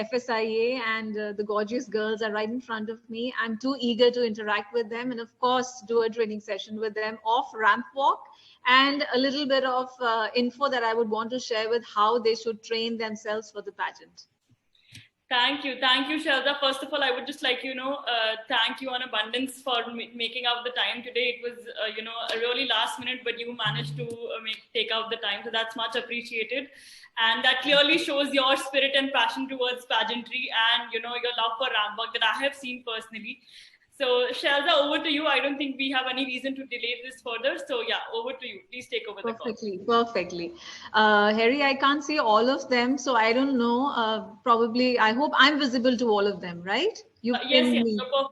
FSIA, and the gorgeous girls are right in front of me. I'm too eager to interact with them and, of course, do a training session with them off ramp walk, and a little bit of info that I would want to share with how they should train themselves for the pageant. Thank you, Sharda. First of all, I would just like thank you on abundance for making out the time today. It was a really last minute, but you managed to take out the time, so that's much appreciated. And that clearly shows your spirit and passion towards pageantry and your love for ramp walk that I have seen personally. So Sharda, over to you. I don't think we have any reason to delay this further. So yeah, over to you. Please take over the call. Perfectly. Harry, I can't see all of them, so I don't know. Probably, I hope I'm visible to all of them, right? Yes. So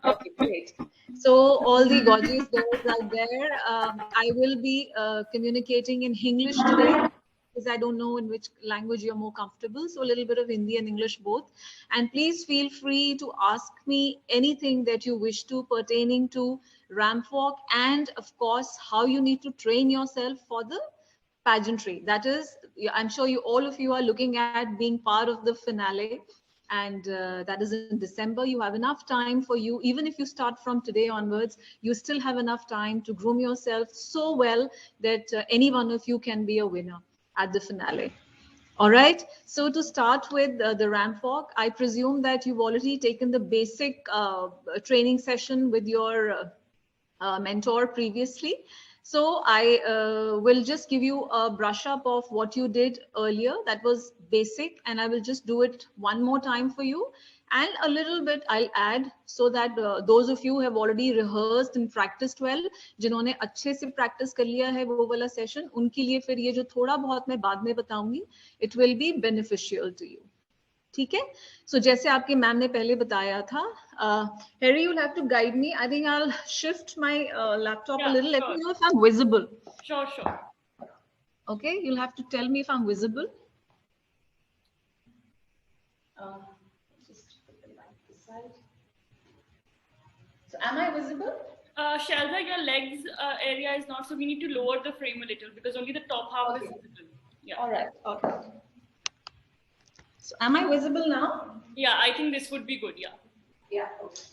okay, great. So all the gorgeous girls out there, I will be communicating in English today, because I don't know in which language you're more comfortable. So a little bit of Hindi and English both. And please feel free to ask me anything that you wish to pertaining to ramp walk, and of course, how you need to train yourself for the pageantry. That is, I'm sure all of you are looking at being part of the finale. And that is in December. You have enough time for you. Even if you start from today onwards, you still have enough time to groom yourself so well that any one of you can be a winner at the finale. All right. So to start with the ramp walk, I presume that you've already taken the basic training session with your mentor previously. So I will just give you a brush up of what you did earlier. That was basic, and I will just do it one more time for you. And a little bit I'll add, so that those of you who have already rehearsed and practiced well, जिन्होंने अच्छे से practice कर लिया है वो वाला session, उनके लिए फिर ये जो थोड़ा बहुत मैं बाद में बताऊंगी, it will be beneficial to you. ठीक है? So जैसे आपके मैम ने पहले बताया था, Harry, you'll have to guide me. I think I'll shift my laptop a little. Let me know if I'm visible. Sure. Okay, you'll have to tell me if I'm visible. Just put the light aside. So am I visible? Shalda, your legs area is not, so we need to lower the frame a little because only the top half is visible. Yeah. All right. Okay. So am I visible now? Yeah, I think this would be good. Yeah. Yeah. Okay.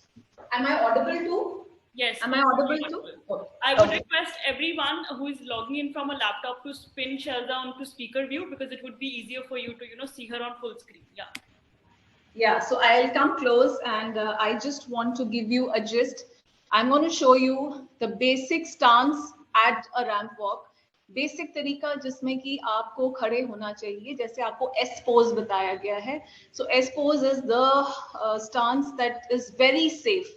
Am I audible too? Yes. Am I audible too? Okay. I would request everyone who is logging in from a laptop to spin Shalda onto speaker view, because it would be easier for you to see her on full screen. Yeah. Yeah. So I'll come close, and I just want to give you a gist. I'm going to show you the basic stance at a ramp walk. Basic तरीका जिसमें कि आपको खड़े होना चाहिए, जैसे आपको S pose बताया गया है. So S pose is the stance that is very safe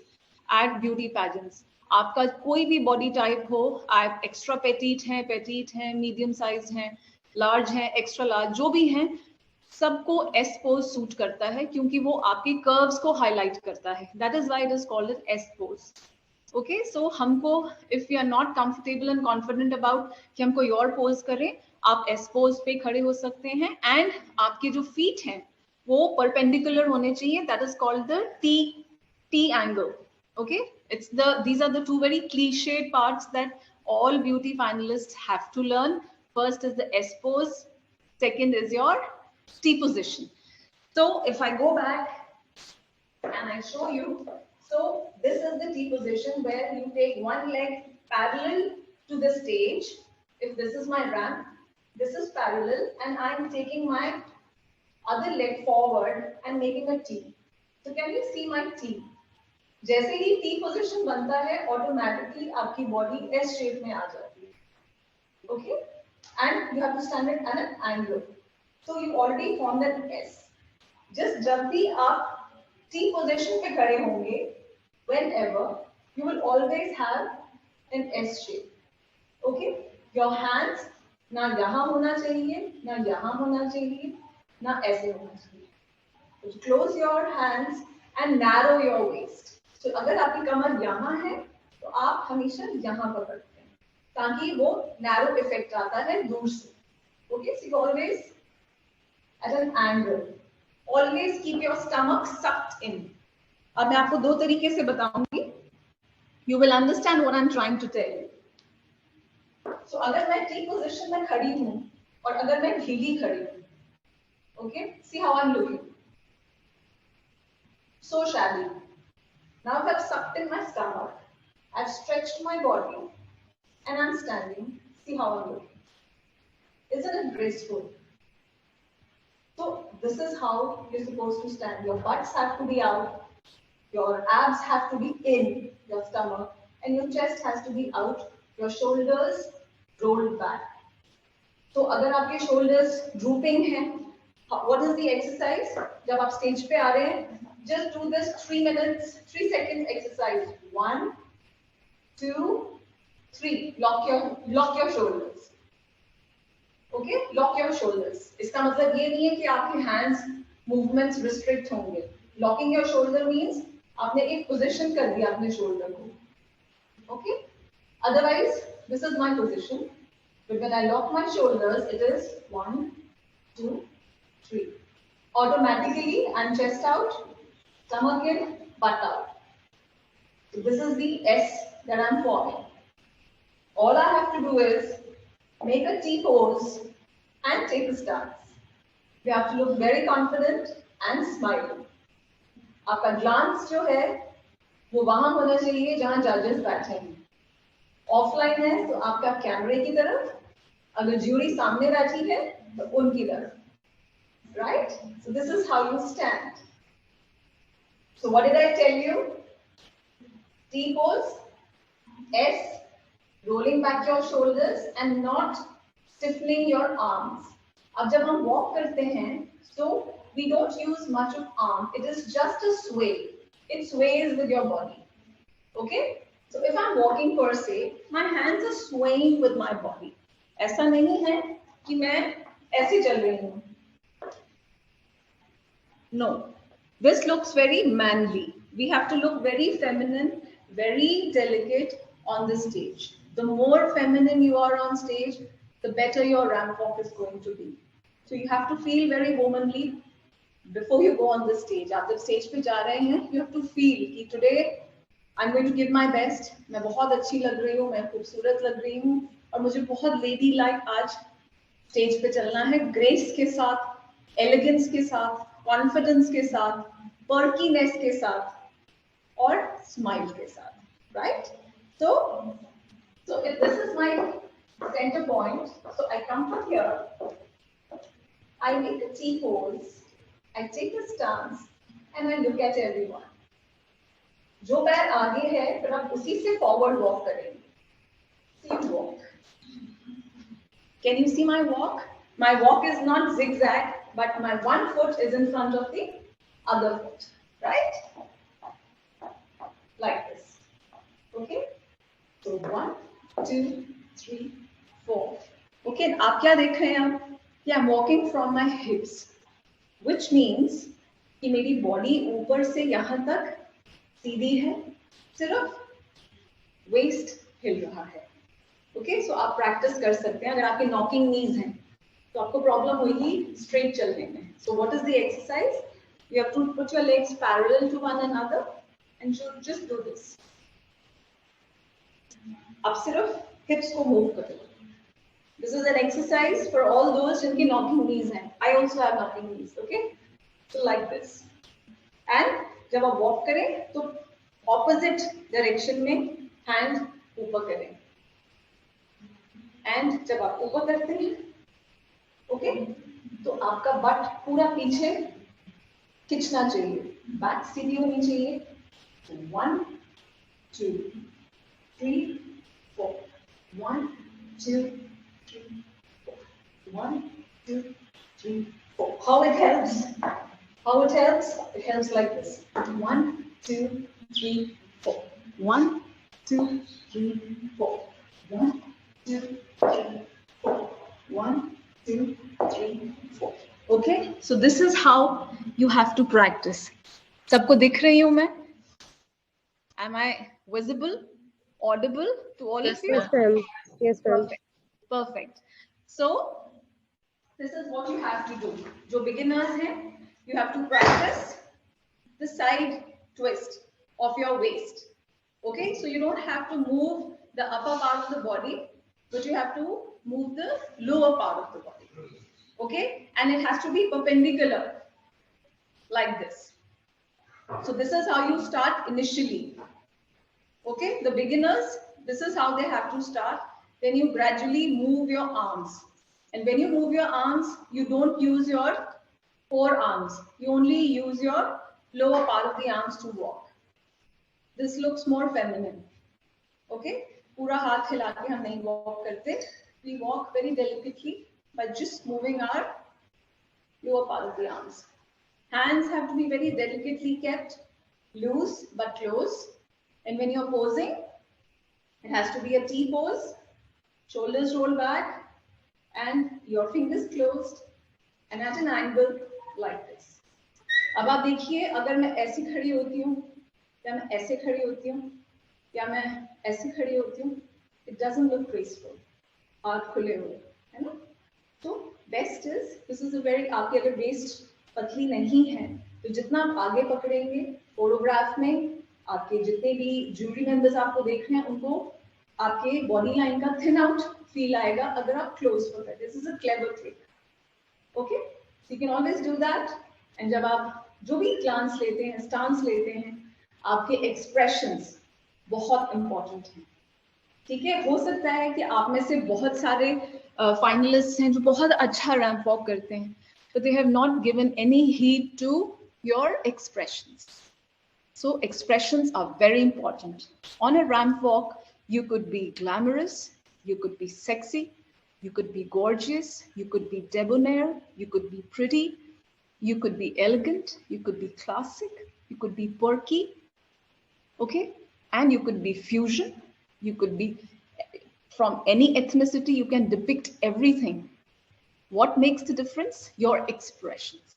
at beauty pageants. आपका कोई भी बॉडी टाइप हो, आप एक्स्ट्रा पेटीट हैं, मीडियम साइज हैं, लार्ज हैं, एक्स्ट्रा लार्ज, जो भी हैं, सबको एस पोज सूट करता है, क्योंकि वो आपकी कर्व्स को हाईलाइट करता है. That is why it is called as S pose. Okay, so हमको if you are not comfortable and confident about कि हम कोई और पोज करें, आप एस पोज पे खड़े हो सकते हैं. एंड आपके जो फीट हैं वो परपेंडिकुलर होने चाहिए. That is called the T angle. Okay, it's these are the two very cliched parts that all beauty finalists have to learn. First is the S pose, second is your T position. So if I go back and I show you, so this is the T position, where you take one leg parallel to the stage. If this is my ramp, this is parallel, and I'm taking my other leg forward and making a T. So can you see my T? जैसे ही T position बनता है, automatically आपकी body S shape में आ जाती है. Okay, and you have to stand it at an angle. So you already formed that S. Just जब भी आप T position पे खड़े होंगे, whenever, you will always have an S shape. Okay, your hands ना यहाँ होना चाहिए, ना यहाँ होना चाहिए, ना ऐसे होना चाहिए. So close your hands and narrow your waist. So अगर आपकी कमर यहाँ है, तो आप हमेशा यहाँ पकड़ते हैं, ताकि वो narrow effect आता है दूर से. Okay, so you always at an angle. Always keep your stomach sucked in. अब मैं आपको दो तरीके से बताऊंगी. You will understand what I'm trying to tell you. So अगर मैं T position में खड़ी हूँ और अगर मैं ढीली खड़ी हूँ, okay, see how I'm looking. so shabby. Now if I've sucked in my stomach, I've stretched my body, and I'm standing. See how I'm looking. Isn't it graceful? So this is how you're supposed to stand. Your butts have to be out, your abs have to be in your stomach, and your chest has to be out, your shoulders rolled back. So अगर आपके shoulders drooping हैं, what is the exercise? जब आप stage पे आ रहे हैं, just do this 3 minutes, 3 seconds exercise. 1, 2, 3. Lock your shoulders. Okay? Lock your shoulders. इसका मतलब ये नहीं है कि आपके hands movements restrict होंगे. Locking your shoulder means आपने एक position कर दिया अपने shoulder को. Okay? Otherwise, this is my position. But when I lock my shoulders, it is 1, 2, 3. Automatically, I'm chest out, stomach in, butt out. So this is the S that I'm forming. All I have to do is make a T pose and take a stance. You have to look very confident and smile. आपका glance जो है वो वहां होना चाहिए जहां judges बैठे हैं. ऑफलाइन है तो आपका कैमरे की तरफ, अगर ज्यूरी सामने बैठी है तो उनकी तरफ. Right? So this is how you stand. So what did I tell you? T pose, S, rolling back your shoulders and not stiffening your arms. अब जब हम walk करते हैं, so we don't use much of arm. It is just a sway. It sways with your body. Okay? So if I'm walking per se, my hands are swaying with my body. ऐसा नहीं है कि मैं ऐसे चल रही हूँ. No, this looks very manly. We have to look very feminine, very delicate on the stage. The more feminine you are on stage, the better your ramp walk is going to be. So you have to feel very womanly before you go on the stage. आप जब stage पे जा रहे हैं, you have to feel कि today I'm going to give my best. मैं बहुत अच्छी लग रही हूँ, मैं खूबसूरत लग रही हूँ और मुझे बहुत lady like आज stage पे चलना है, grace के साथ, elegance के साथ, confidence के साथ, perkiness के साथ और smile के साथ, right? So if this is my center point, so I come from here, I make a T pose, I take a stance and I look at everyone. जो पैर आगे है फिर आप उसी से forward walk करेंगे. See you walk. Can you see my walk? My walk is not zigzag, but my one foot is in front of the other foot, right? Like this. Okay? So 1, 2, 3, 4. Okay, आप क्या देख रहे हैं आप? Yeah, I'm walking from my hips, which means कि मेरी body ऊपर से यहाँ तक सीधी है, सिर्फ waist हिल रहा है. Okay, so आप practice कर सकते हैं. अगर आपके knocking knees हैं, तो आपको problem होगी straight चलने में. So what is the exercise? You have to put your legs parallel to one another and you just do this. आप सिर्फ hips को move करो. This is an exercise for all those जिनके knocking knees हैं. I also have knocking knees. Okay, so like this. And जब आप walk करें तो opposite direction में hand ऊपर करें. And जब आप ऊपर करते हैं, okay, तो आपका butt पूरा पीछे खिंचना चाहिए. Back सीधी होनी चाहिए. 1, 2, 3, 4. 1, 2, 3, 4. 1, 2, 3, 4. How it helps? How it helps? It helps like this. 1, 2, 3, 4. 1, 2, 3, 4. 1, 2, 3, 4. 1, 2, 3, 4. Okay, so this is how you have to practice. सबको दिख रही हूँ मैं? Am I visible, audible to all of you? Yes, ma'am. Yes, ma'am. Perfect. Perfect. So this is what you have to do. जो beginners हैं, you have to practice the side twist of your waist. Okay, so you don't have to move the upper part of the body, but you have to move the lower part of the body. Okay, and it has to be perpendicular like this. So this is how you start initially. Okay, the beginners, this is how they have to start. Then you gradually move your arms. And when you move your arms, you don't use your forearms. You only use your lower part of the arms to walk. This looks more feminine. Okay, पूरा हाथ हिला के हम नहीं walk करते. We walk very delicately by just moving our lower part of the arms. Hands have to be very delicately kept, loose but close. And when you're posing, it has to be a T pose, shoulders roll back, and your fingers closed, and at an angle like this. अब आप देखिए, अगर मैं ऐसी खड़ी होती हूँ, या मैं ऐसे खड़ी होती हूँ, या मैं ऐसे खड़ी होती हूँ, it doesn't look graceful. हाथ खुले हुए, है ना? So best is, this is a very, आपकी अगर waist पतली नहीं है, तो जितना आप आगे पकड़ेंगे, फोटोग्राफ में आपके जितने भी जूरी मेंबर्स आपको देख रहे हैं, उनको आपके बॉडी लाइन का थिन आउट फील आएगा अगर आप क्लोज पकड़े. This is a clever trick. Okay, you can always do that. And जब आप जो भी ग्लांस लेते हैं, स्टांस लेते हैं, आपके एक्सप्रेशंस बहुत इंपॉर्टेंट हैं. ठीक है, हो सकता है कि आप में से बहुत सारे फाइनलिस्ट हैं जो बहुत अच्छा रैंप वॉक करते हैं, but they have not given any heed to your expressions. So expressions are very important. On a ramp walk, you could be glamorous, you could be sexy, you could be gorgeous, you could be debonair, you could be pretty, you could be elegant, you could be classic, you could be perky, okay? And you could be fusion, you could be from any ethnicity, you can depict everything. What makes the difference? Your expressions.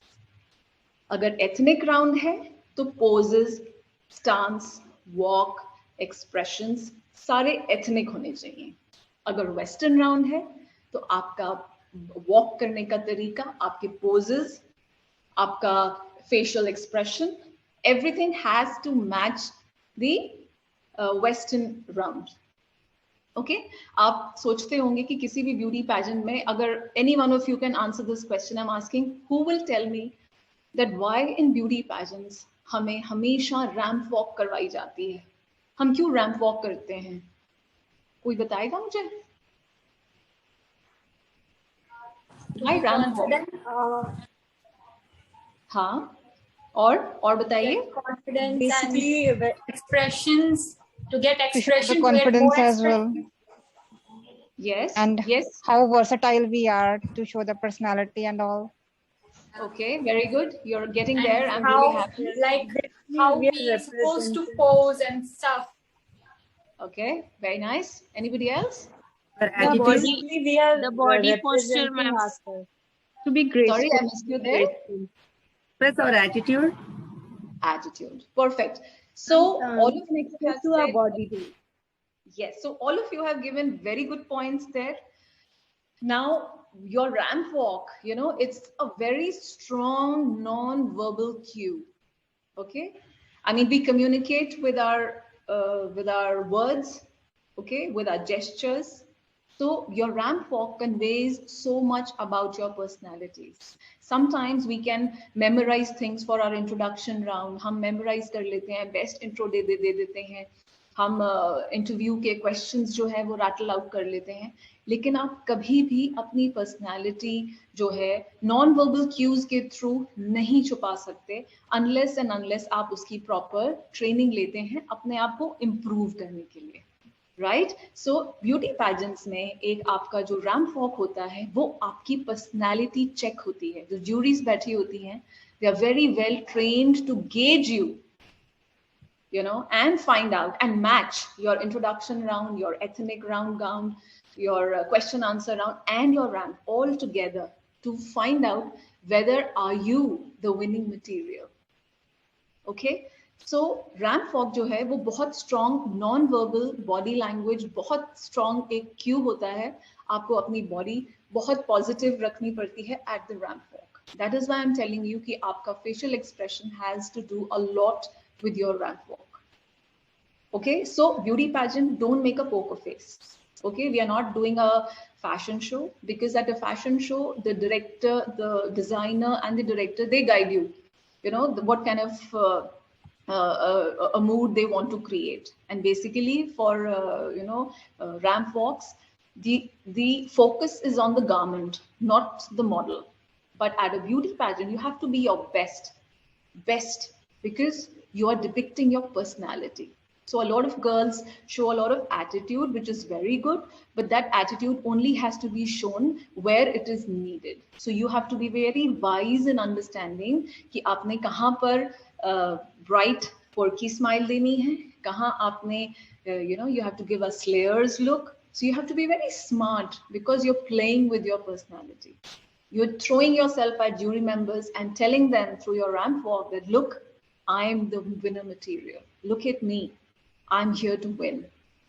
अगर ethnic round है, तो poses, stance, walk, expressions सारे ethnic होने चाहिए. अगर western round है, तो आपका walk करने का तरीका, आपके poses, आपका facial expression, everything has to match the western round. Okay, आप सोचते होंगे कि किसी भी ब्यूटी पैजेंट में, अगर any one of you can answer this question I'm asking, who will tell me that why in beauty pageants हमें हमेशा रैंप वॉक करवाई जाती है? हम क्यों रैंप वॉक करते हैं? कोई बताएगा मुझे? Why ramp walk? हाँ, और बताइए. Confidence Basically, and expressions, to get to show the expression, confidence as well, Yes. and yes. how versatile we are to show the personality and all. Okay, very good. You're getting and there. I'm how, really happy. like how we are we are supposed to representing. pose and stuff. Okay, very nice. Anybody else? Basically, we are the body posture, representing ma'am. ourselves to be graceful. Sorry, I missed you there. Plus our attitude. Attitude. Perfect. So all of you have to our said, body too. yes. So all of you have given very good points there. Now your ramp walk, you know, it's a very strong non-verbal cue. Okay. I mean, we communicate with our words, okay, with our gestures. So your ramp walk conveys so much about your personalities. Sometimes we can memorize things for our introduction round. हम memorize कर लेते हैं, best intro दे देते हैं. हम interview के questions जो है वो rattle out कर लेते हैं. लेकिन आप कभी भी अपनी personality जो है non-verbal cues के through नहीं छुपा सकते unless and unless आप उसकी proper training लेते हैं अपने आप को improve करने के लिए. राइट. सो ब्यूटी पैजेंट्स में एक आपका जो रैंप वॉक होता है वो आपकी पर्सनालिटी चेक होती है. जो जूरीज बैठी होती हैं, they are very well trained to gauge you know, and find out and match your introduction round, your ethnic round, your question answer round, and your ramp all together to find out whether are you the winning material. Okay. So ramp walk जो है वो बहुत strong non verbal body language, बहुत strong एक Q होता है. आपको अपनी बॉडी बहुत पॉजिटिव रखनी पड़ती है at the ramp walk. That is why I am telling you कि आपका facial expression has to do a lot with your ramp walk. Okay, so beauty pageant, don't make a poker face. Okay, we are not doing a fashion show, because at a fashion show the director, the designer and the director, they guide you, you know, what kind of a mood they want to create. And basically for ramp walks, the focus is on the garment, not the model. But at a beauty pageant, you have to be your best, because you are depicting your personality. So a lot of girls show a lot of attitude, which is very good, but that attitude only has to be shown where it is needed. So you have to be very wise in understanding कि आपने कहाँ पर bright porky smile देनी है, कहाँ आपने you have to give a slayer's look. So you have to be very smart, because you're playing with your personality. You're throwing yourself at jury members and telling them through your ramp walk that, look, I'm the winner material. Look at me. I'm here to win.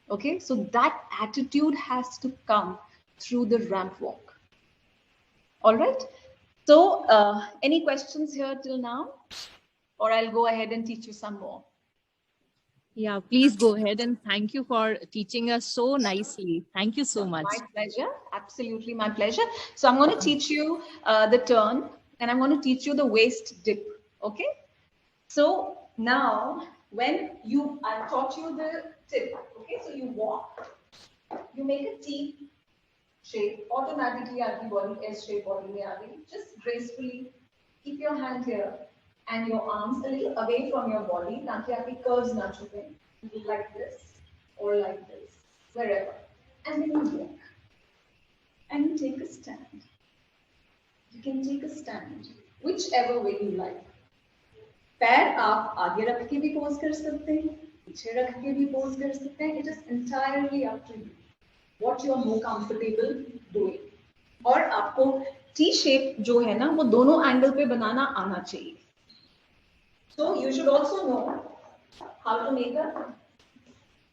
Okay, so that attitude has to come through the ramp walk. All right. So any questions here till now? Or I'll go ahead and teach you some more. Yeah, please go ahead, and thank you for teaching us so nicely. Thank you so much. My pleasure. Absolutely my pleasure. So I'm going to teach you the turn, and I'm going to teach you the waist dip. Okay. So now when I taught you the tip. Okay. So you walk, you make a T shape, automatically आपकी body S shape body में आ गई. Just gracefully keep your hand here and your arms a little away from your body, ताकि आपकी curves ना छुपें. Like this or like this, wherever. And then you walk. And you take a stand. You can take a stand, whichever way you like. पैर आप आगे रख के भी pose कर सकते हैं, पीछे रख के भी पोज कर सकते हैं. It is entirely up to you. What you are more comfortable doing. और आपको T shape जो है ना, वो दोनों एंगल पे बनाना आना चाहिए. So you should also know how to make a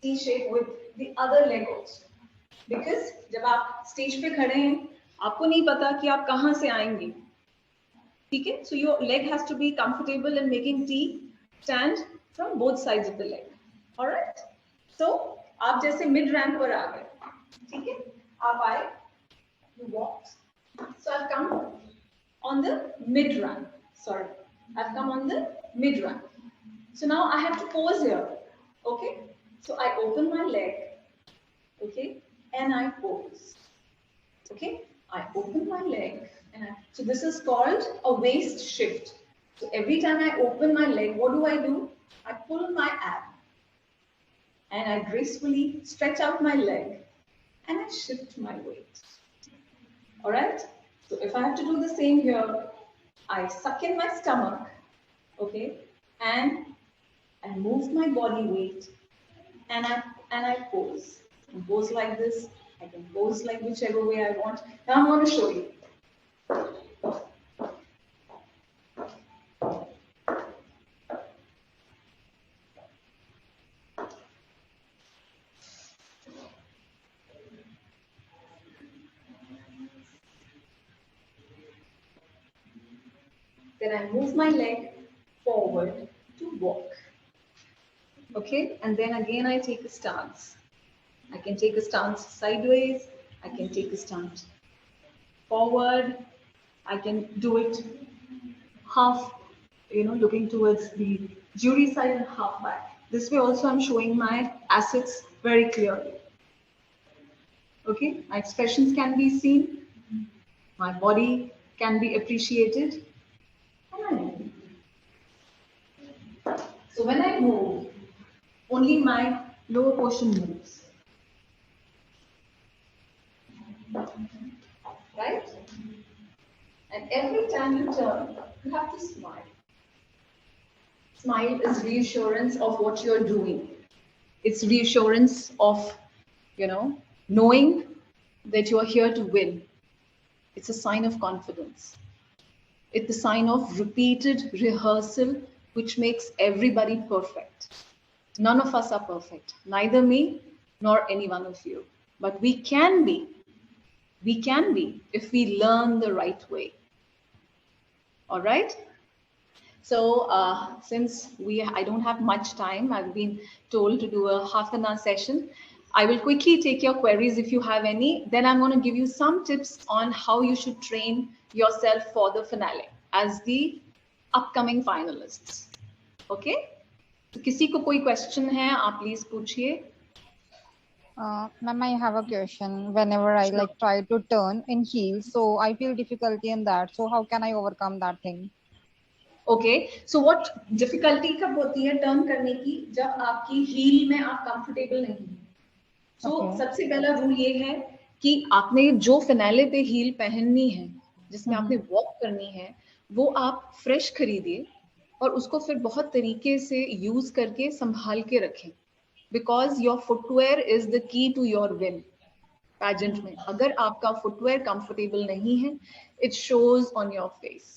T shape with the other leg also. Because जब आप स्टेज पे खड़े हैं, आपको नहीं पता कि आप कहाँ से आएंगे. ठीक है? So your leg has to be comfortable in making T stand from both sides of the leg. All right? So आप जैसे mid ramp पर आ गए. ठीक है? आप आए, you walked. So I've come on the mid ramp. Sorry, I've come on the mid ramp. So now I have to pose here. Okay? So I open my leg. Okay? And I pose. Okay? I open my leg. So this is called a waist shift. So every time I open my leg, what do? I pull my ab. And I gracefully stretch out my leg. And I shift my weight. All right? So if I have to do the same here, I suck in my stomach. Okay? And I move my body weight. And I pose. I can pose like this. I can pose like whichever way I want. Now I'm going to show you. Then I move my leg forward to walk. Okay, and then again I take a stance. I can take a stance sideways. I can take a stance forward. I can do it half, looking towards the jury side and half back. This way also I'm showing my assets very clearly. Okay, my expressions can be seen. My body can be appreciated. So when I move, only my lower portion moves. Right? And every time you turn, you have to smile. Smile is reassurance of what you're doing. It's reassurance of, knowing that you are here to win. It's a sign of confidence. It's a sign of repeated rehearsal, which makes everybody perfect. None of us are perfect, neither me nor any one of you. But we can be. We can be if we learn the right way. All right? So since I don't have much time, I've been told to do a half an hour session. I will quickly take your queries if you have any. Then I'm going to give you some tips on how you should train yourself for the finale as the upcoming finalists. Okay? तो किसी को कोई question है, आप please पूछिए. Ma'am, I have a question. Whenever I like try to turn in heels, so I feel difficulty in that. So how can I overcome that thing? Okay, so what difficulty कब होती है turn करने की? जब आपकी heal में आप comfortable नहीं है. सो सबसे पहला रूल ये है कि आपने जो फिनाले पे हील पहननी है, जिसमें आपने वॉक करनी है, वो आप फ्रेश खरीदिए और उसको फिर बहुत तरीके से यूज करके संभाल के रखें. Because your footwear is the key to your win. Pageant में अगर आपका फुटवेयर कंफर्टेबल नहीं है, it shows on your face.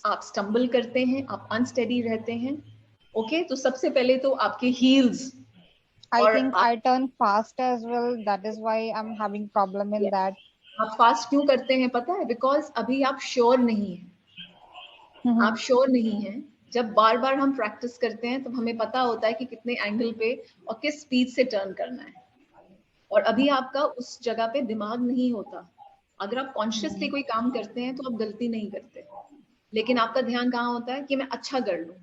आप स्टम्बल करते हैं, आप अनस्टेडी रहते हैं. ओके, तो सबसे पहले तो आपके heels. I think I turn fast as well. That is why I'm having problem in that. आप फास्ट क्यों करते हैं पता है? बिकॉज अभी आप श्योर नहीं है. आप श्योर नहीं है. जब बार बार हम प्रैक्टिस करते हैं तब हमें पता होता है कि कितने एंगल पे और किस स्पीड से टर्न करना है. और अभी आपका उस जगह पे दिमाग नहीं होता. अगर आप कॉन्शियसली कोई काम करते हैं तो आप गलती नहीं करते, लेकिन आपका ध्यान कहाँ होता है कि मैं अच्छा कर लूं,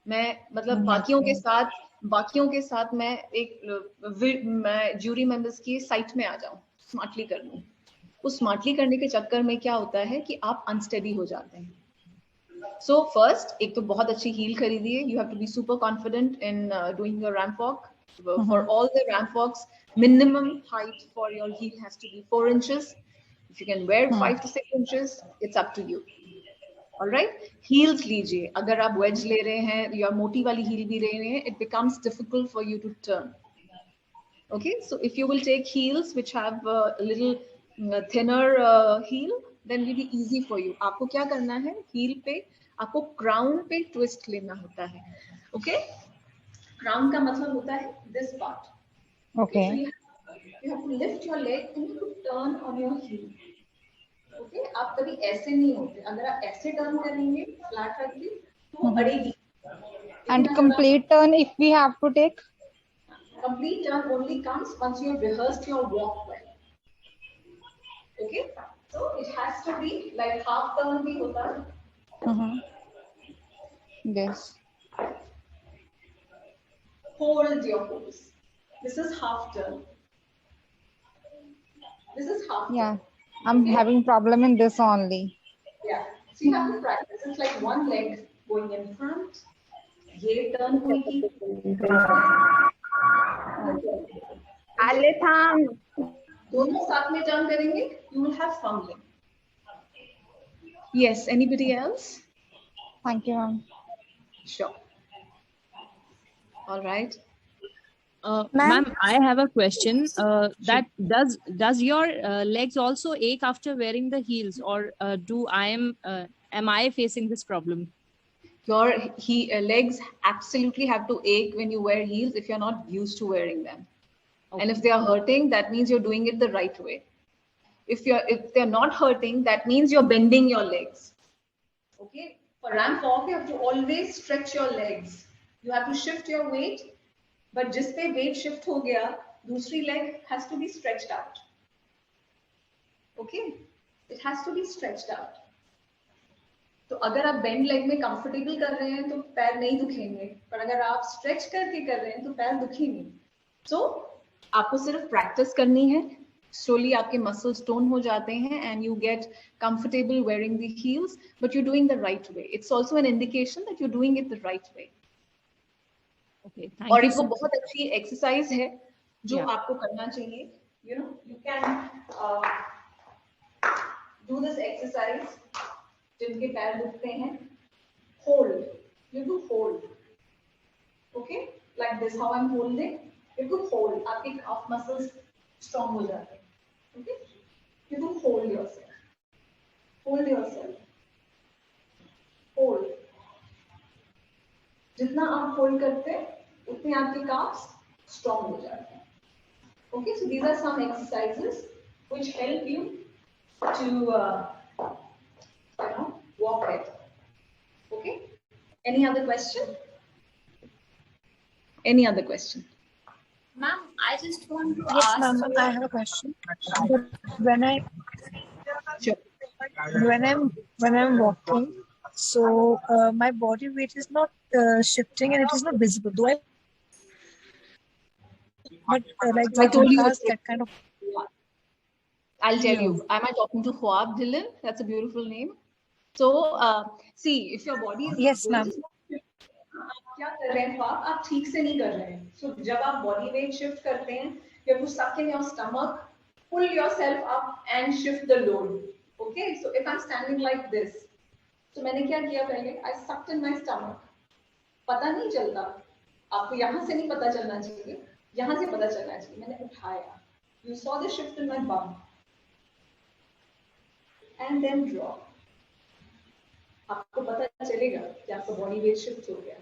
मैं मतलब बाकियों के साथ मैं ज्यूरी मेंबर्स की साइट में आ जाऊं, स्मार्टली कर लूं. उस स्मार्टली करने के चक्कर में क्या होता है कि आप अनस्टेडी हो जाते हैं. सो फर्स्ट, एक तो बहुत अच्छी हील खरीदिए. You have to be super confident in doing your ramp walk. For all the ramp walks, minimum height for your heel has to be 4 inches. If you can wear 5 to 6 inches, it's up to you. All right, heels लीजिए. अगर आप wedge ले रहे हैं या मोटी वाली heel भी ले रहे हैं, it becomes difficult for you to turn. Okay, so if you will take heels which have a little thinner heel, then it will be easy for you. आपको क्या करना है? heel पे आपको crown पे twist लेना होता है. Okay, crown का मतलब होता है this part. Okay. So you have to lift your leg and you have to turn on your heel. Okay, आप कभी ऐसे नहीं होते. अगर आप ऐसे टर्न करेंगे फ्लैट रख के तो वो बढ़ेगी. And complete turn if we have to take? Complete turn only comes once you have rehearsed your walk well. Okay, so it has to be like half turn भी होता है. Yes. Hold your pose. This is half turn. This is half turn. Yeah, I'm having problem in this only. Yeah, so you have to practice. It's like one leg going in front. ये turn होगी. दोनों साथ में turn करेंगे. You will have fumbling. Yes. Anybody else? Thank you, ma'am. Sure. All right. Ma'am, I have a question. That does your legs also ache after wearing the heels, or am I facing this problem? Your legs absolutely have to ache when you wear heels if you're not used to wearing them. Okay. And if they are hurting, that means you're doing it the right way. If they're not hurting, that means you're bending your legs. Okay. For ramp walk, you have to always stretch your legs. You have to shift your weight. But जिस पे weight shift हो गया, दूसरी leg has to be stretched out. Okay, it has to be stretched out. तो अगर आप bend leg में comfortable कर रहे हैं तो पैर नहीं दुखेंगे, पर अगर आप stretch करके कर रहे हैं तो पैर दुखेंगे. So आपको सिर्फ practice करनी है. Slowly आपके muscles tone हो जाते हैं and you get comfortable wearing the heels, but you're doing the right way. It's also an indication that you're doing it the right way. Okay, और एक बहुत अच्छी एक्सरसाइज है जो आपको करना चाहिए. You know, you can do this exercise. जिनके पैर दुखते हैं, hold. You do hold. Okay, like this. How I'm holding. You do hold. आपके calf muscles strong हो जाते हैं. Okay, you do hold yourself. Hold yourself. Hold. जितना आप होल्ड करते हैं उतने आपके calves strong हो जाते हैं. Okay, so these are some exercises which help you to walk better. Okay, any other question? Any other question? Ma'am, I just want to Yes, ask. ma'am, I have a question. When I'm walking, So my body weight is not shifting and it is not visible. Do I? But like I told you. Vikas, that kind of. I'll tell No. you. Am I talking to Khwab Dylan? That's a beautiful name. So, see, if your body is Yes, ma'am. क्या कर रहे हैं ख्वाब? आप ठीक से नहीं कर रहे हैं. So, जब आप body weight shift करते हैं, you have to suck in your stomach, pull yourself up and shift the load. Okay? So, if I'm standing like this, so मैंने क्या किया पहले? I sucked in my stomach. पता नहीं चलता. आपको यहाँ से नहीं पता चलना चाहिए. यहाँ से पता चलना चाहिए. मैंने उठाया. You saw the shift in my bum. And then drop. आपको पता चलेगा कि आपका body weight shift हो गया.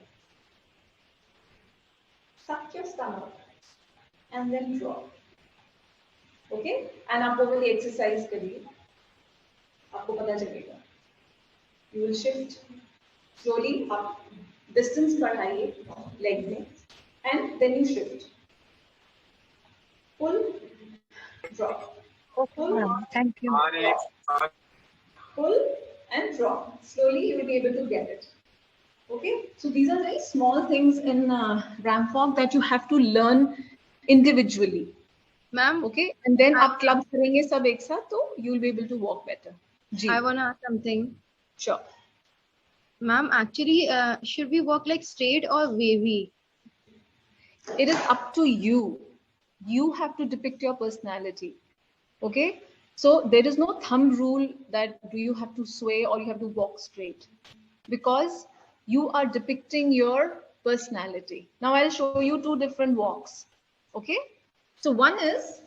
Suck your stomach and then drop. Okay? And आप वो वाली exercise करिए. आपको पता चलेगा. You will shift slowly up. Distance बढ़ाइए leg में, and then you shift. Pull, drop. Okay, ma'am. Thank you. Pull and drop. Slowly you will be able to get it. Okay, so these are very small things in ramp walk that you have to learn individually. Ma'am, Okay, and then आप club करेंगे सब एक साथ तो you will be able to walk better. Ji. I want to ask something. Sure. Ma'am, actually, should we walk like straight or wavy? It is up to you. You have to depict your personality. Okay, so there is no thumb rule that do you have to sway or you have to walk straight, because you are depicting your personality. Now I'll show you two different walks. Okay, so one is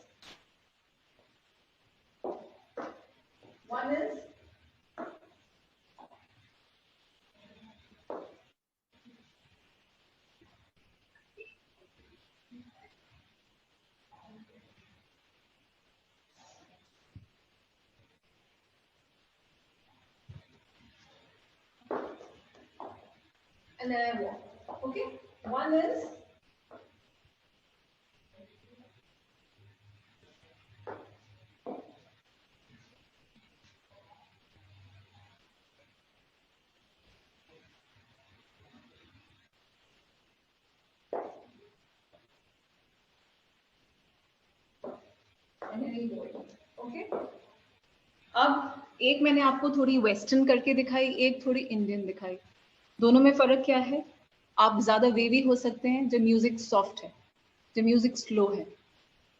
and then I walk. Okay, one is and then you go. Okay, अब एक मैंने आपको थोड़ी western करके दिखाई, एक थोड़ी Indian दिखाई. दोनों में फर्क क्या है? आप ज्यादा वेवी हो सकते हैं जब म्यूजिक सॉफ्ट है, जब म्यूजिक स्लो है.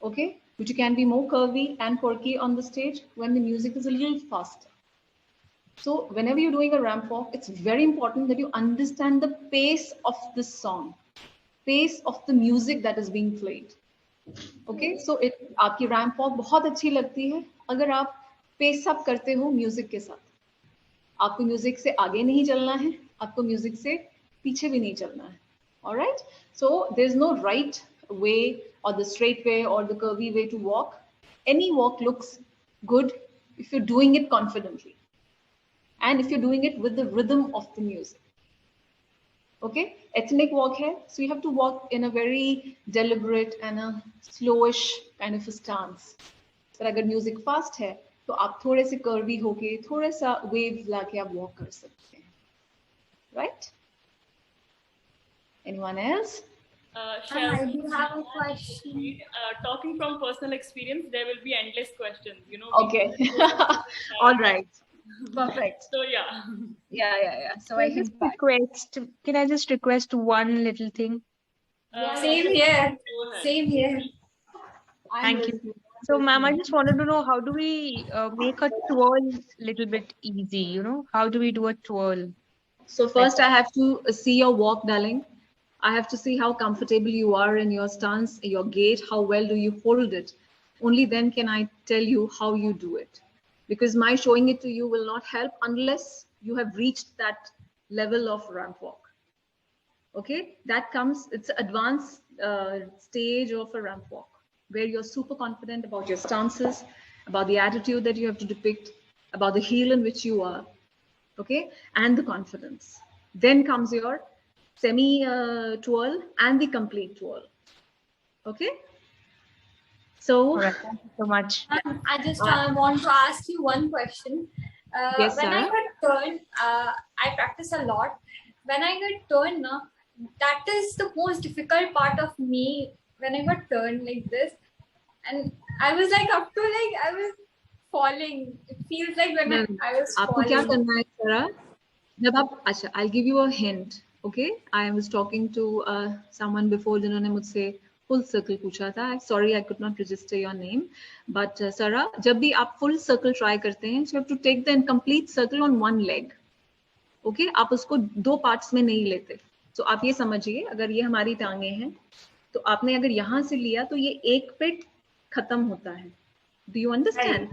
Okay, but you can be more curvy and quirky on the stage when the music is a little faster. So whenever you're doing a ramp walk, it's very important that you understand the pace of the song, pace of the music that is being played. Okay, so आपकी ramp walk बहुत अच्छी लगती है अगर आप pace up करते हो music के साथ. आपको म्यूजिक से आगे नहीं चलना है, आपको म्यूजिक से पीछे भी नहीं चलना है. All right, so there's no right way or the straight way or the curvy way to walk. Any walk looks good if you're doing it confidently and if you're doing it with the rhythm of the music. Okay, ethnic walk hai, so you have to walk in a very deliberate and a slowish kind of a stance. But agar music fast hai, तो आप थोड़े से curvy होके थोड़ा सा waves लाके आप walk कर सकते हैं. Right? Anyone else? I do have a question. Talking from personal experience, there will be endless questions. You know. Okay. All right. Perfect. So yeah. Yeah. So I can Can I just request one little thing? Same here. Same here. Thank you. So, ma'am, I just wanted to know, how do we make a twirl little bit easy? You know, how do we do a twirl? So first I have to see your walk, darling. I have to see how comfortable you are in your stance, your gait, how well do you hold it. Only then can I tell you how you do it. Because my showing it to you will not help unless you have reached that level of ramp walk. Okay, that comes, it's an advanced stage of a ramp walk where you're super confident about your stances, about the attitude that you have to depict, about the heel in which you are, okay, and the confidence. Then comes your semi twirl and the complete twirl. Okay. So All right, thank you so much. I just want to ask you one question. Yes, when I Sarah? got turn, I practice a lot. When I got turn, na, that is the most difficult part of me. When I got turn like this, and I was like up to like I was falling. It feels like when No, I was आपको क्या falling. करना है Sarah? जब आप अच्छा, I'll give you a hint. Okay, I was talking to someone before जिन्होंने मुझसे full circle पूछा था. Sorry, I could not register your name. But Sarah, जब भी आप full circle try करते हैं, so you have to take the incomplete circle on one leg. Okay, आप उसको दो parts में नहीं लेते. So आप ये समझिए, अगर ये हमारी टांगे हैं, तो आपने अगर यहाँ से लिया तो ये एक पे खत्म होता है. Do you understand?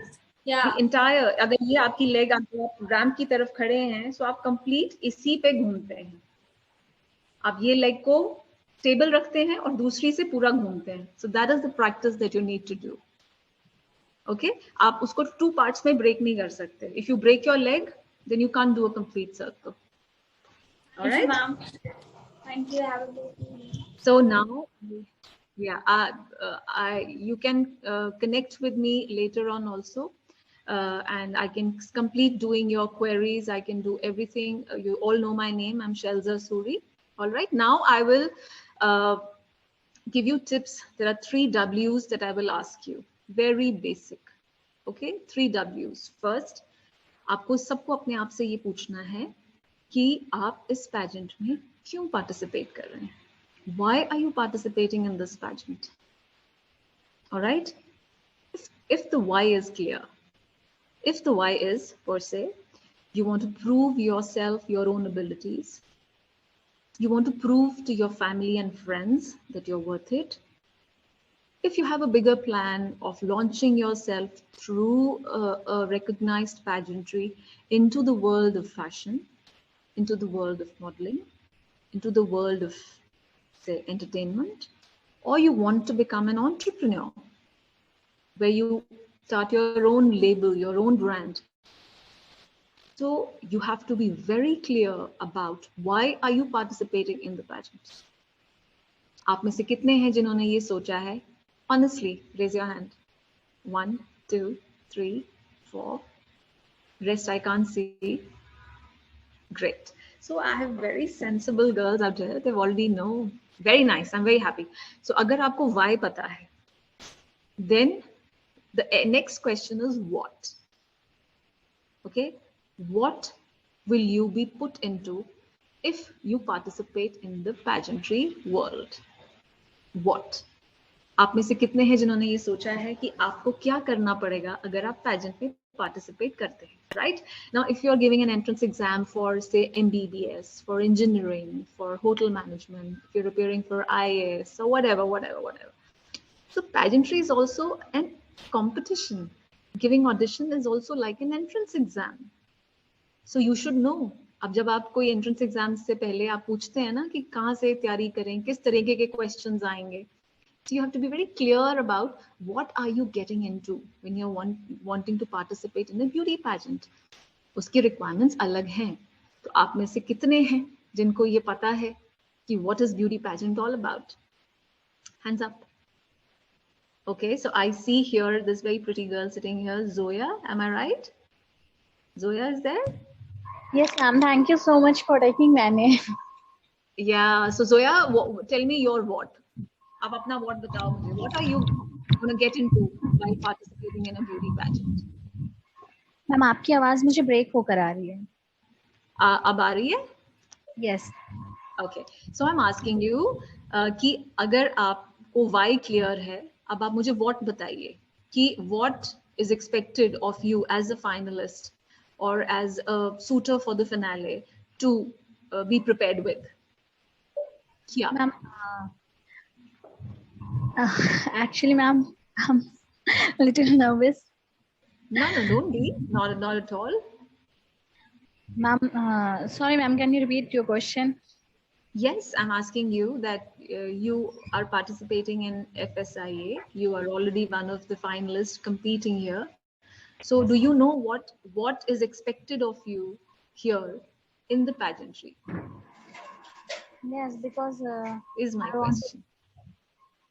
Yeah. The entire, अगर ये आपकी लेग आप रैम्प की तरफ खड़े हैं, so आप कंप्लीट इसी पे घूमते हैं. आप ये लेग को स्टेबल रखते हैं और दूसरी से पूरा घूमते हैं. So that is the practice that you need to do. Okay? आप उसको two parts में break नहीं कर सकते. If you break your leg, then you can't do a complete circle. All right? Ma'am. Thank you. Have a good evening. So now, yeah, you can connect with me later on also. And I can complete doing your queries. I can do everything. You all know my name. I'm Shelza Suri. All right. Now I will give you tips. There are 3 W's that I will ask you. Very basic. Okay. 3 W's. First, आपको सबको अपने आप से ये पूछना है कि आप इस pageant में क्यों participate कर रहे हैं? Why are you participating in this pageant? All right. If the why is clear, if the why is, per se, you want to prove yourself, your own abilities. You want to prove to your family and friends that you're worth it. If you have a bigger plan of launching yourself through a recognized pageantry into the world of fashion, into the world of modeling, into the world of, say, entertainment, or you want to become an entrepreneur, where you start your own label, your own brand. So you have to be very clear about why are you participating in the pageant. आप में से कितने हैं जिन्होंने ये सोचा है? Honestly, raise your hand. 1, 2, 3, 4. Rest I can't see. Great. So I have very sensible girls out there. They've already know. Very nice. I'm very happy. So अगर आपको why पता है, then the next question is what. Okay, what will you be put into if you participate in the pageantry world? What? आप में से कितने हैं जिन्होंने ये सोचा है कि आपको क्या करना पड़ेगा अगर आप pageant में participate करते हैं, right? Now, if you're giving an entrance exam for, say, MBBS, for engineering, for hotel management, if you're appearing for IAS or whatever. So pageantry is also a competition. Giving audition is also like an entrance exam. So you should know. अब जब आप कोई entrance exam से पहले आप पूछते हैं ना कि कहाँ से तैयारी करें, किस तरीके के questions आएंगे. So you have to be very clear about what are you getting into when you're wanting to participate in a beauty pageant. उसकी requirements अलग हैं. तो आप में से कितने हैं जिनको ये पता है कि what is beauty pageant all about? Hands up. Okay, so I see here this very pretty girl sitting here, Zoya. Am I right? Zoya is there? Yes, ma'am. Thank you so much for taking my name. Yeah. So Zoya, tell me your what. अब अपना what बताओ मुझे. What are you going to get into by participating in a beauty pageant? Ma'am आपकी आवाज मुझे break होकर आ रही है. अब आ रही है? Yes. Okay. So I'm asking you कि अगर आपको why clear है, अब आप मुझे what बताइए कि what is expected of you as a finalist or as a suitor for the finale to be prepared with. Yeah. Ma'am, actually, ma'am, I'm a little nervous. No, don't be. Not at all. Ma'am, sorry, ma'am, can you repeat your question? Yes, I'm asking you that you are participating in FSIA. You are already one of the finalists competing here. So do you know what is expected of you here in the pageantry? Yes, because is my question.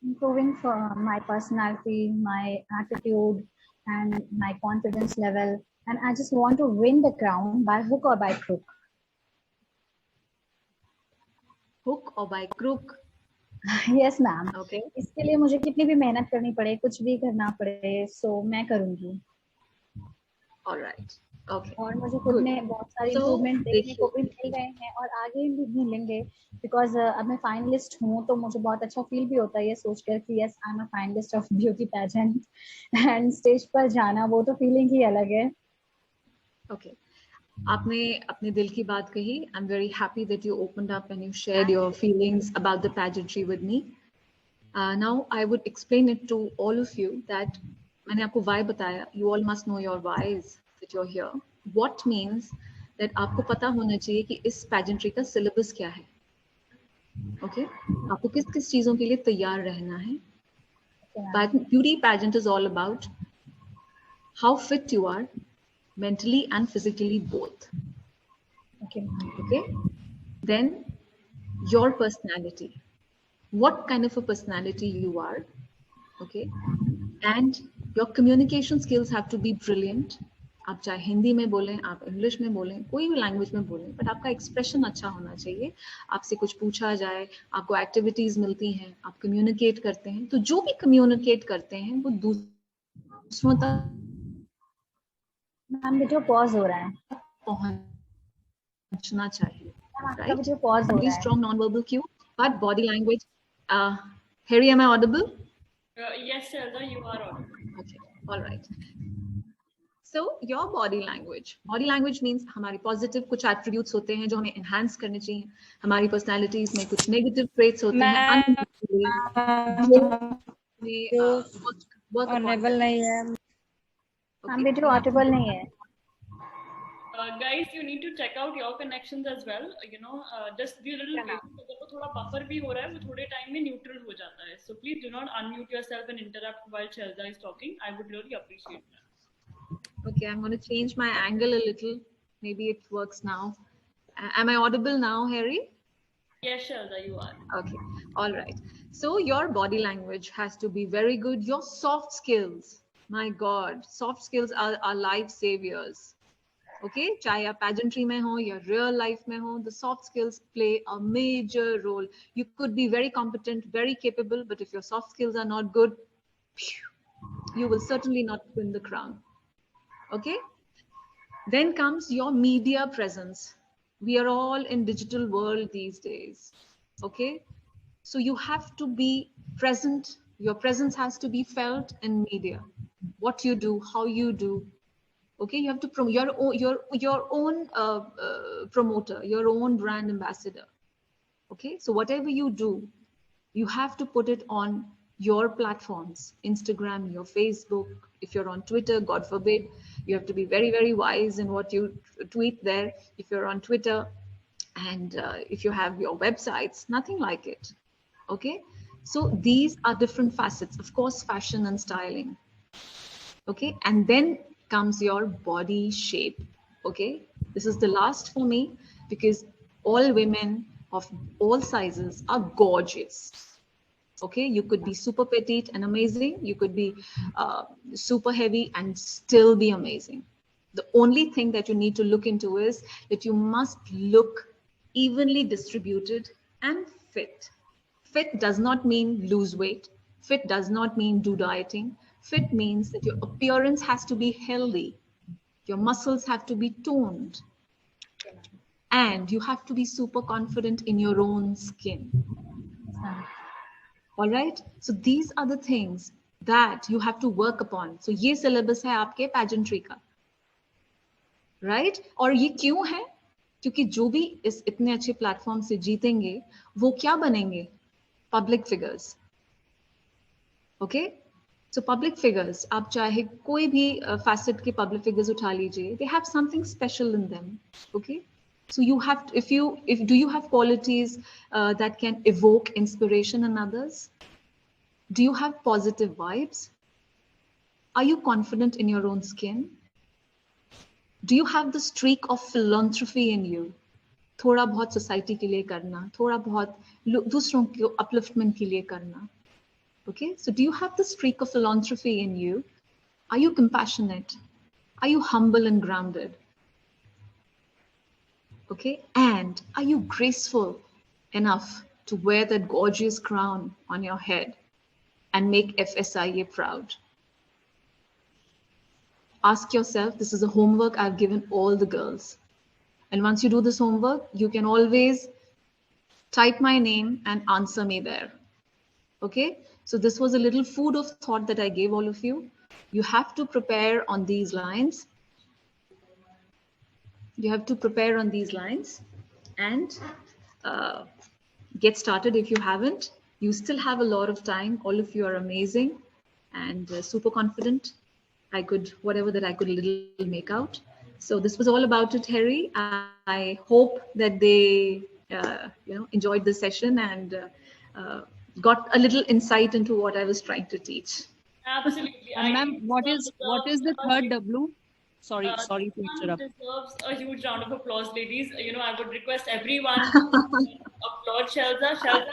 Improving for my personality, my attitude, and my confidence level, and I just want to win the crown by hook or by crook. Hook or by crook? Yes, ma'am. Okay. इसके लिए मुझे कितनी भी मेहनत करनी पड़े, कुछ भी करना पड़े, so मैं करूँगी. All right. Okay. और मुझे खुद में बहुत सारे इम्प्रूवमेंट देखने को भी मिल गए हैं और आगे भी मिलेंगे, बिकॉज अब मैं फाइनलिस्ट हूँ तो मुझे बहुत अच्छा फील भी होता है ये सोचकर कि yes I am a finalist of beauty pageant, and stage पर जाना वो तो फीलिंग ही अलग है. ओके, आपने अपने दिल की बात कही. I am very happy that you opened up and you shared your feelings about the pageantry with me. Now I would explain it to all of you that मैंने आपको वाई बताया. You all must know your whys that you're here. What means that आपको पता होना चाहिए कि इस पैजेंट्री का सिलेबस क्या है. ओके, आपको किस किस चीजों के लिए तैयार रहना है. Beauty pageant is all about how fit you are mentally and physically both. Okay, then your personality, what kind of a personality you are. Okay, and your communication skills have to be brilliant. आप चाहे हिंदी में बोलें, आप English में बोलें, कोई भी language में बोलें, बट आपका एक्सप्रेशन अच्छा होना चाहिए. आपसे कुछ पूछा जाए, आपको एक्टिविटीज मिलती हैं, आप कम्युनिकेट करते हैं, तो जो भी कम्युनिकेट करते हैं वो दूसरों तक मैम वीडियो पॉज हो रहा है, पहुंचना चाहिए. आपका वीडियो पॉज हो रहा है. Strong non-verbal cue, but body language. Harry, am I audible? Yes, Shelda, you are audible. Okay, all right. So your body language means हमारी positive कुछ attributes होते हैं जो हमें enhance करने चाहिए. हमारी personalities में कुछ negative traits होते हैं. ऑनेबल नहीं है. हम वीडियो ऑडिबल नहीं है. Guys, you need to check out your connections as well. You know, just be a little patient. अगर वो थोड़ा buffer भी हो रहा है, वो थोड़े time में neutral हो जाता है. So please do not unmute yourself and interrupt while Shelda is talking. I would really appreciate that. Okay, I'm going to change my angle a little. Maybe it works now. Am I audible now, Harry? Yes, Shelda, you are. Okay, all right. So your body language has to be very good. Your soft skills, my God, soft skills are life saviors. Okay, चाहे आप pageantry में हो या real life में हो, the soft skills play a major role. You could be very competent, very capable, but if your soft skills are not good, you will certainly not win the crown. Okay, then comes your media presence. We are all in digital world these days. Okay, so you have to be present. Your presence has to be felt in media. What you do, how you do. Okay, you have to promote your own promoter, your own brand ambassador. Okay, so whatever you do, you have to put it on your platforms, Instagram, your Facebook. If you're on Twitter, God forbid, you have to be very, very wise in what you tweet there. If you're on Twitter, and if you have your websites, nothing like it. Okay, so these are different facets. Of course, fashion and styling. Okay, and then comes your body shape. Okay, this is the last for me because all women of all sizes are gorgeous. Okay, you could be super petite and amazing. You could be super heavy and still be amazing. The only thing that you need to look into is that you must look evenly distributed and fit. Fit does not mean lose weight. Fit does not mean do dieting. Fit means that your appearance has to be healthy. Your muscles have to be toned. And you have to be super confident in your own skin. All right. So these are the things that you have to work upon. So ये syllabus है आपके pageantry का, right? और ये क्यों है? क्योंकि जो भी इस इतने अच्छे प्लेटफॉर्म से जीतेंगे वो क्या बनेंगे? Public figures. Okay? So public figures, आप चाहे कोई भी facet के public figures उठा लीजिए, they have something special in them. Okay? So you have to, do you have qualities that can evoke inspiration in others? Do you have positive vibes? Are you confident in your own skin? Do you have the streak of philanthropy in you? थोड़ा बहुत society के लिए करना, थोड़ा बहुत दूसरों के upliftment के लिए करना. Okay, so do you have the streak of philanthropy in you? Are you compassionate? Are you humble and grounded? Okay, and are you graceful enough to wear that gorgeous crown on your head and make FSIA proud? Ask yourself, this is a homework I've given all the girls. And once you do this homework, you can always type my name and answer me there. Okay, so this was a little food of thought that I gave all of you. You have to prepare on these lines. You have to prepare on these lines and get started if you haven't. You still have a lot of time. All of you are amazing and super confident. Whatever that I could little make out. So this was all about it, Harry. I hope that they enjoyed the session and got a little insight into what I was trying to teach. Absolutely. Ma'am, what is the third W? Sorry to interrupt. Deserves a huge round of applause, ladies. I would request everyone to applaud Shelza. Shelza,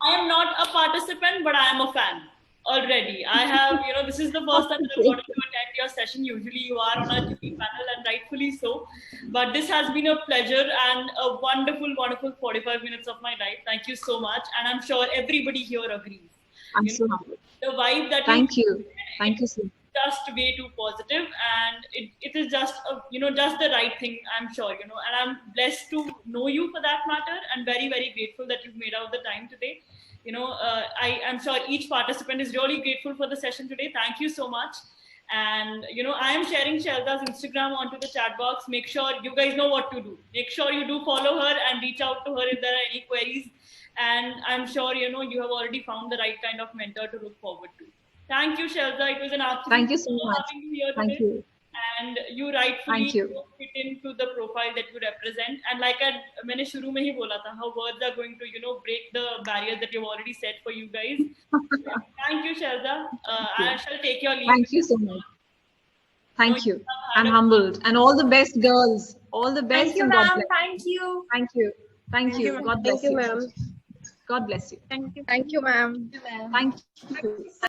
I am not a participant, but I am a fan already. I have, this is the first time that I've gotten to attend your session. Usually you are on a jury panel, and rightfully so. But this has been a pleasure and a wonderful, wonderful 45 minutes of my life. Thank you so much. And I'm sure everybody here agrees. I'm so happy. The vibe that Thank you so much. Just way too positive, and it is just just the right thing, I'm sure, and I'm blessed to know you for that matter, and very, very grateful that you've made out the time today. I am sure each participant is really grateful for the session today. Thank you so much. And I am sharing Shelza's Instagram onto the chat box. Make sure you guys know what to do. Make sure you do follow her and reach out to her if there are any queries. And I'm sure you have already found the right kind of mentor to look forward to. Thank you, Shelza. It was an absolute Thank you so much. having you here Thank today. you. And you rightfully Thank you. fit into the profile that you represent. And like मैंने शुरू में ही बोला था, how words are going to break the barriers that you've already set for you guys. Thank you, Shelza. I shall take your leave. Thank you so much. Thank you. I'm humbled. And all the best, girls. All the best. Thank you, and God ma'am. bless. Thank you. Thank you. Thank you. God bless you. ma'am. God bless you. Thank you, ma'am. Thank you.